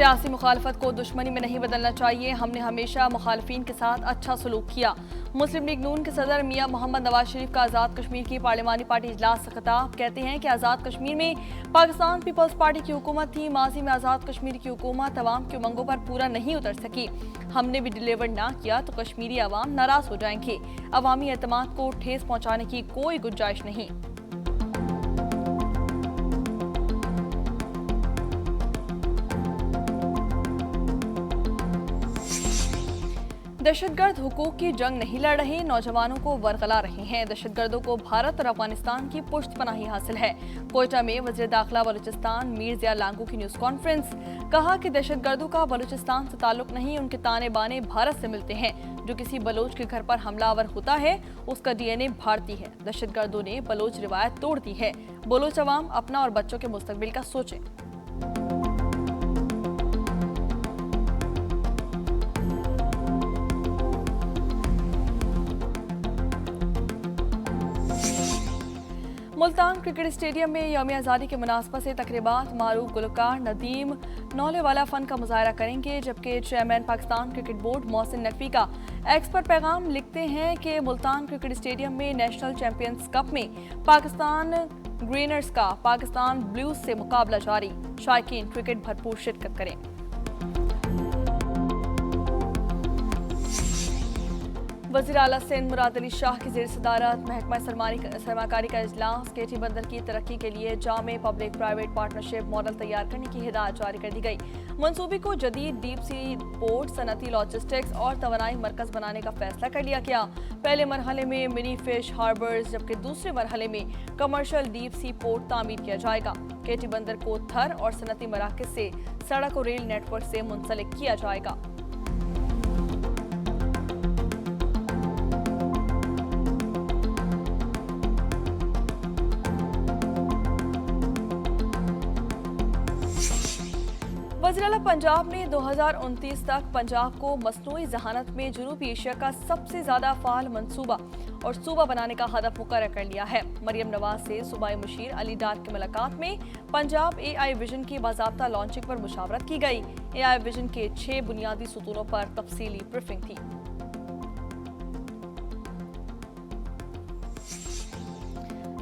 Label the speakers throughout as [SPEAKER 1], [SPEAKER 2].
[SPEAKER 1] सियासी मुखालफत को दुश्मनी में नहीं बदलना चाहिए। हमने हमेशा मुखालफीन के साथ अच्छा सलूक किया। मुस्लिम लीग नून के सदर मियां मोहम्मद नवाज शरीफ का आज़ाद कश्मीर की पार्लिमानी पार्टी इजलास से खिताब। कहते हैं कि आज़ाद कश्मीर में पाकिस्तान पीपल्स पार्टी की हुकूमत थी। माजी में आज़ाद कश्मीर की हुकूमत अवाम की उमंगों पर पूरा नहीं उतर सकी। हमने भी डिलीवर ना किया तो कश्मीरी अवाम नाराज हो जाएंगे। अवामी एतमाद को ठेस पहुंचाने की कोई गुंजाइश नहीं। दहशतगर्द हुकूक की जंग नहीं लड़ रहे, नौजवानों को वरगला रहे हैं। दहशतगर्दों को भारत और अफगानिस्तान की पुष्टपनाही हासिल है। कोयटा में वज़ीर दाखिला बलूचिस्तान मीर ज़िया लांगू की न्यूज़ कॉन्फ्रेंस। कहा कि दहशतगर्दों का बलूचिस्तान से ताल्लुक नहीं, उनके ताने बाने भारत से मिलते हैं। जो किसी बलोच के घर पर हमलावर होता है उसका DNA भारतीय है। दहशतगर्दों ने बलोच रिवायत तोड़ दी है। बलोच अवाम अपना और बच्चों के मुस्तकबिल का सोचें। मुल्तान क्रिकेट स्टेडियम में यौम आज़ादी के मुनासबत से तकरीबात मारूफ गुलकार नदीम नौलेवाला फ़न का मुजाहरा करेंगे। जबकि chairman Pakistan cricket board Mohsin Naqvi का एक्स पर पैगाम लिखते हैं कि मुल्तान क्रिकेट स्टेडियम में नेशनल चैंपियंस कप में पाकिस्तान ग्रीनर्स का पाकिस्तान ब्लूज से मुकाबला जारी। शायकीन क्रिकेट भरपूर शिरकत करें। वज़ीर आला सिंध मुराद अली शाह की ज़ेर सदारत महकमा सरमाकारी का इजलास। केटी बंदर की तरक्की के लिए जामे पब्लिक प्राइवेट पार्टनरशिप मॉडल तैयार करने की हिदायत जारी कर दी गई। मंसूबे को जदीद डीप सी पोर्ट, सनती लॉजिस्टिक्स और तवानाई मरकज बनाने का फैसला कर लिया गया। पहले मरहले में मिनी फिश हार्बर्स जबकि दूसरे मरहले में कमर्शियल डीप सी पोर्ट तामीर किया जाएगा। केटी बंदर को थर और सनती मराकज से सड़क और रेल नेटवर्क से मुंसलिक किया जाएगा। वज़ीर आला पंजाब ने 2029 तक पंजाब को मसनूई जहानत में जनूबी एशिया का सबसे ज्यादा फाल मंसूबा और सूबा बनाने का हदफ मुकर्रर कर लिया है। मरियम नवाज से सूबाई मुशीर अली डार की मुलाकात में पंजाब AI विजन की बाज़ाब्ता लॉन्चिंग पर मुशावरत की गई। AI विजन के 6 बुनियादी सुतूनों पर तफसीली ब्रीफिंग थी।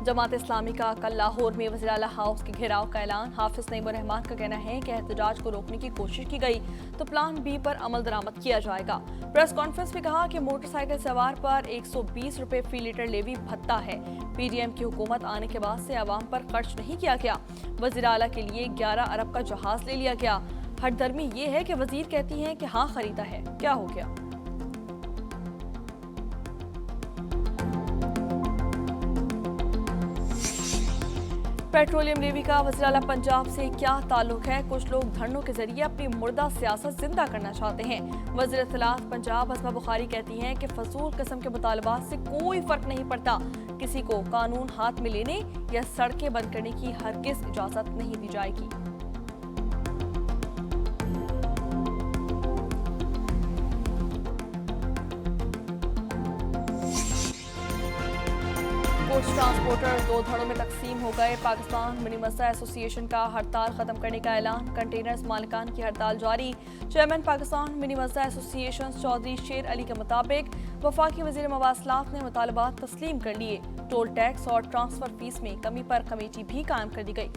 [SPEAKER 1] जमात इस्लामी का कल लाहौर में वज़ीर आला हाउस के घेराव का ऐलान। हाफिज नईमुर रहमान का कहना है कि एहतजाज को रोकने की कोशिश की गई तो प्लान B पर अमल दरामद किया जाएगा। प्रेस कॉन्फ्रेंस में कहा कि मोटरसाइकिल सवार पर 120 रुपए फी लीटर लेवी भत्ता है। PDM की हुकूमत आने के बाद से आवाम पर खर्च नहीं किया गया। वज़ीर आला के लिए 11 अरब का जहाज ले लिया गया। हरदर्मी ये है कि वज़ीर कहती हैं कि हाँ खरीदा है, क्या हो गया। पेट्रोलियम नेवी का वज़ीर आला पंजाब से क्या ताल्लुक है। कुछ लोग धरनों के जरिए अपनी मुर्दा सियासत जिंदा करना चाहते हैं। वज़ीर इत्तलात पंजाब अस्मा बुखारी कहती हैं कि फजूल किस्म के मुतालबात से कोई फर्क नहीं पड़ता। किसी को कानून हाथ में लेने या सड़कें बंद करने की हरगिज़ इजाजत नहीं दी जाएगी। गुड्स ट्रांसपोर्टर 2 धड़ों में तकसीम हो गए। पाकिस्तान मिनी मस्सा एसोसिएशन का हड़ताल खत्म करने का ऐलान। कंटेनर्स मालिकान की हड़ताल जारी। चेयरमैन पाकिस्तान मिनी मस्सा एसोसिएशन चौधरी शेर अली के मुताबिक वफाकी वज़ीर मवासलात ने मुतालबात तस्लीम कर लिए। टोल टैक्स और ट्रांसफर फीस में कमी पर कमेटी भी कायम कर दी गई।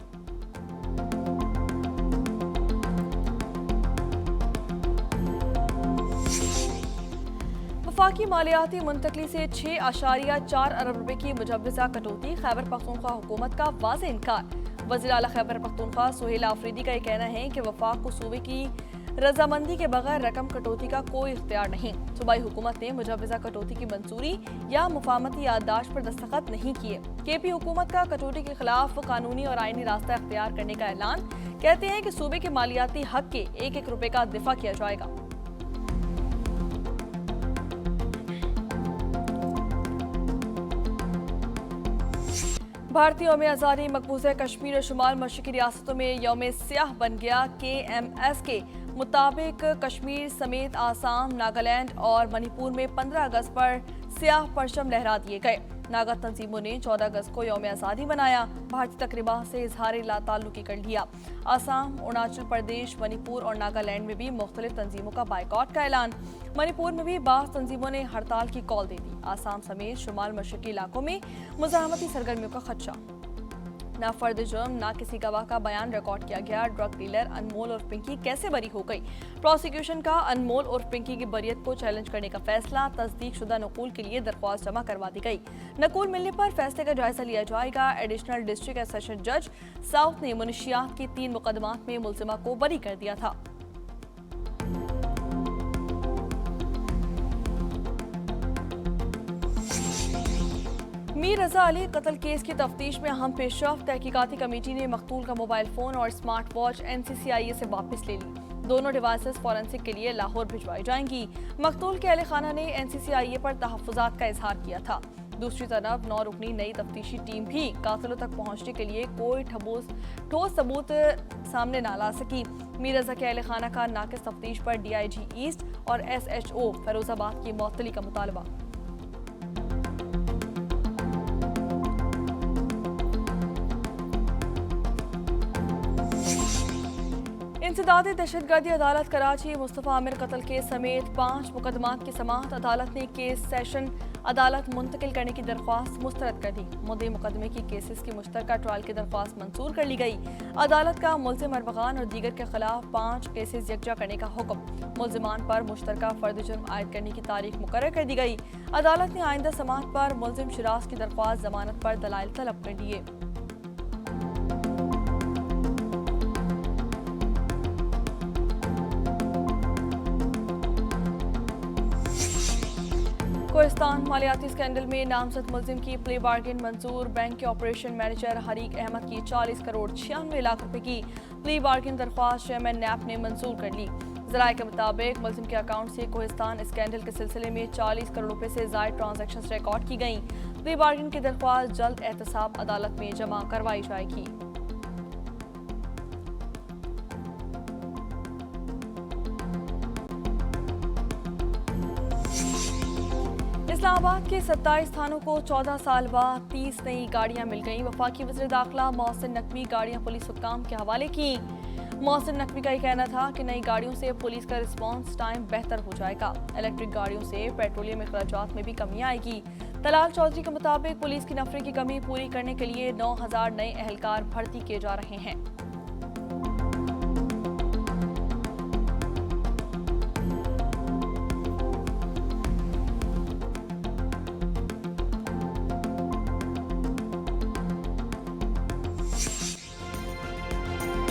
[SPEAKER 1] वफाकी मालियाती मुंतकली से 6.4 अरब रुपए की मुजव्वज़ा कटौती। खैबर पख्तूनख्वा हुकूमत का वाज़ेह इनकार। वज़ीर आला खैबर पख्तूनख्वा सुहेल आफरीदी का कहना है कि वफाक को सूबे की रजामंदी के बगैर रकम कटौती का कोई इख्तियार नहीं। सूबाई हुकूमत ने मुजव्वज़ा कटौती की मंजूरी या मुफाहमती याददाश्त पर दस्तखत नहीं किए। KP हुकूमत का कटौती के खिलाफ कानूनी और आईनी रास्ता इख्तियार करने का ऐलान। कहते हैं कि सूबे के मालियाती हक के 1-1 रुपए का दिफा किया जाएगा। भारतीय यौम आज़ादी मकबूजा कश्मीर और शुमाल मशरक़ी रियासतों में यौम सियाह बन गया। KMS के मुताबिक कश्मीर समेत आसाम, नागालैंड और मणिपुर में 15 अगस्त पर सियाह परचम लहरा दिए गए। नागा तंजीमों ने 14 अगस्त को यौम आज़ादी मनाया। भारतीय तकरीबा से इजहार लाताल्लुकी कर लिया। आसाम, अरुणाचल प्रदेश, मणिपुर और नागालैंड में भी मुख्तलिफ तंजीमों का बाइकआउट का ऐलान। मणिपुर में भी बाज़ तंजीमों ने हड़ताल की कॉल दे दी। आसाम समेत शुमाल मशरकी इलाकों में मुज़ाहमती सरगर्मियों का खदशा। ना फर्द जुर्म ना किसी गवाह का बयान रिकॉर्ड किया गया। ड्रग डीलर अनमोल और पिंकी कैसे बरी हो गई? प्रोसिक्यूशन का अनमोल और पिंकी की बरियत को चैलेंज करने का फैसला। तस्दीक शुदा नकूल के लिए दरख्वास्त जमा करवा दी गई। नकूल मिलने पर फैसले का जायजा लिया जाएगा। एडिशनल डिस्ट्रिक्ट सेशन जज साउथ ने मुनशियात की 3 मुकदमात में मुलजिमा को बरी कर दिया था। मीर रजा अली कत्ल केस की तफ्तीश में अहम पेशरफ्त। तहकीकाती कमेटी ने मकतूल का मोबाइल फोन और स्मार्ट वॉच NCCIA से वापस ले ली। दोनों डिवाइसेस फॉरेंसिक के लिए लाहौर भिजवाई जाएंगी। मकतूल के अहले खाना ने NCCIA पर तहफ़्फ़ुज़ात का इजहार किया था। दूसरी तरफ 9 रुकनी नई तफ्तीशी टीम भी कातिलों तक पहुंचने के लिए कोई ठोस सबूत सामने न ला सकी। मीर रजा के अहले खाना का नाकिस तफ्तीश पर DIG ईस्ट और SHO फैरोजाबाद की मुअत्तली का मुतालबा। इंसदाद दहशतगर्दी अदालत कराची मुस्तफ़ा आमिर कत्ल केस समेत 5 मुकदमात की समाअत। अदालत ने केस सेशन अदालत मुंतकिल करने की दरख्वास्त मुस्तरद कर दी। मुद्दई मुकदमे की केसेस की मुश्तरका ट्रायल की दरख्वास्त मंजूर कर ली गई। अदालत का मुल्जिम अरबगान और दीगर के खिलाफ 5 केसेस यकजा करने का हुक्म। मुल्जिमान पर मुश्तरका फर्द जुर्म आयद करने की तारीख मुकर्रर कर दी गई। अदालत ने आइंदा समाअत पर मुल्जिम शिराज की दरख्वास्त जमानत पर दलाइल तलब कर दिए। कोहिस्तान मालियाती स्कैंडल में नामजद मुल्जिम की प्ले बार्गेन मंजूर। बैंक के ऑपरेशन मैनेजर हरीक अहमद की 40 करोड़ 96 लाख रुपए की प्ले बार्गेन दरख्वास्त चेयरमैन NAP ने मंजूर कर ली। ज़राए के मुताबिक मुल्जिम के अकाउंट से कोहिस्तान स्कैंडल के सिलसिले में 40 करोड़ रुपए से ज़ायद ट्रांजैक्शंस रिकॉर्ड की गई। प्ले बार्गेन की दरख्वास्त जल्द एहतसाब अदालत में जमा करवाई जाएगी। इस्लामाबाद के 27 थानों को 14 साल बाद 30 नई गाड़ियां मिल गईं। वफाकी वज़ीर दाखिला मोहसिन नकवी गाड़ियां पुलिस हुक्काम के हवाले की। मोहसिन नकवी का कहना था कि नई गाड़ियों से पुलिस का रिस्पांस टाइम बेहतर हो जाएगा। इलेक्ट्रिक गाड़ियों से पेट्रोलियम अखराजात में भी कमी आएगी। तलाल चौधरी के मुताबिक पुलिस की नफरे की कमी पूरी करने के लिए 9000 नए एहलकार भर्ती किए जा रहे हैं।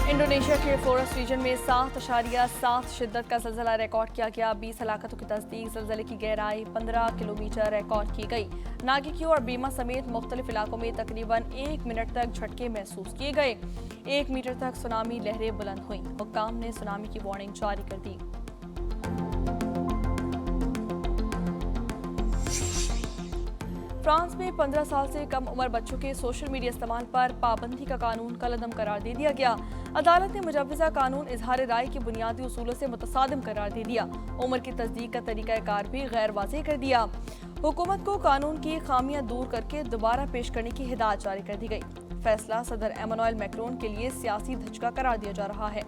[SPEAKER 1] इंडोनेशिया के फ्लोरेस रीजन में 7.7 शिद्दत का ज़लज़ला रिकॉर्ड किया गया। 20 हलाकतों की तस्दीक। ज़लज़ले की गहराई 15 किलोमीटर रिकॉर्ड की गई। नागिक्यू और बीमा समेत मुख्तलिफ इलाकों में तकरीबन 1 मिनट तक झटके महसूस किए गए। 1 मीटर तक सुनामी लहरें बुलंद हुई। हुक्काम ने सुनामी की वार्निंग जारी कर दी। फ्रांस में 15 साल से कम उम्र बच्चों के सोशल मीडिया इस्तेमाल पर पाबंदी का कानून कलअदम करार दे दिया गया। अदालत ने मुजव्वज़ा कानून इजहार राय के बुनियादी उसूलों से मुतसादिम करार दे दिया। उम्र की तस्दीक का तरीक़ाकार भी गैर वाज़ेह कर दिया। हुकूमत को कानून की खामियां दूर करके दोबारा पेश करने की हिदायत जारी कर दी गई। फैसला सदर एमानुएल मैक्रोन के लिए सियासी धचका करार दिया जा रहा है।